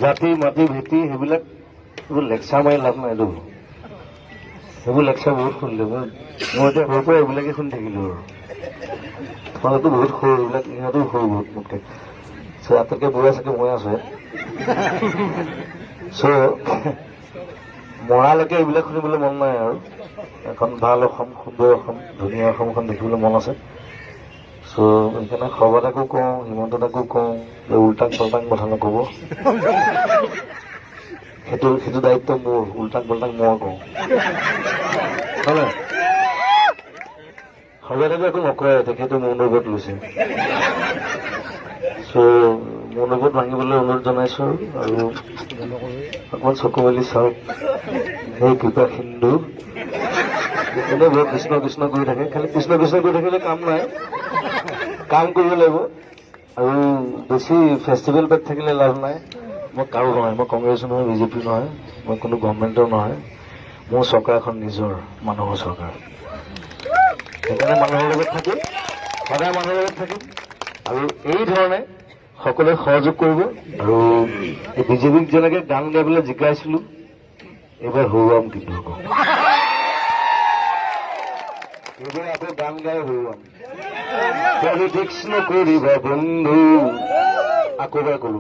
জাতি মাটি ভেটি সেইবিলাক এইবোৰ লেকচাৰ মাৰি লাভ নাইতো। সেইবোৰ লেকচাৰ বহুত শুনিলোঁ মই এতিয়া সৰুৰ পৰা এইবিলাকে শুনি থাকিলোঁ আৰু তোমালোকতো বহুত সৰু এইবিলাক ইহঁতো সৰু বহুত মোতকৈ আটাইতকৈ বুঢ়া চাগে মই আছো মৰালৈকে এইবিলাক শুনিবলৈ মন নাই আৰু এখন ভাল অসম সুন্দৰ অসম ধুনীয়া অসমখন দেখিবলৈ মন আছে। সেইকাৰণে সৰ্বদাকো কওঁ হিমন্ত দাকো কওঁ যে উল্টাং পাল্টাং কথা নক'ব। সেইটো দায়িত্ব মোৰ উল্টাং পাল্টাং মই কওঁ হয় সৰ্বদাকো একো নকৰে তেখেতে মোৰ লগত লৈছে। মোৰ লগত ভাঙিবলৈ অনুৰোধ জনাইছো আৰু অকমান চকু মেলি চাওক সেই কৃপা সিন্ধু এনে বৰ কৃষ্ণ কৃষ্ণ কৰি থাকে খালি কৃষ্ণ কৃষ্ণ কৰি থাকিলে কাম নাই কাম কৰিব লাগিব আৰু বেছি ফেষ্টিভেল পাতি থাকিলে লাভ নাই। মই কাৰো নহয় মই কংগ্ৰেছো নহয় বিজেপি নহয় মই কোনো গভৰ্ণমেণ্টৰ নহয় মোৰ চৰকাৰখন নিজৰ মানুহৰ চৰকাৰ। সেইকাৰণে মানুহৰ লগত থাকিম সদায় মানুহৰ লগত থাকিম আৰু এই ধৰণে সকলোৱে সহযোগ কৰিব। আৰু এই বিজেপিক যেনেকে গান গাবলৈ জিকাইছিলো এইবাৰ হৰুৱাম কিন্তু এইবাৰ আকৌ গান গাই হৰুৱাম পলিটিক্স নকৰিবা বন্ধু আকৌ এবাৰ কৰো।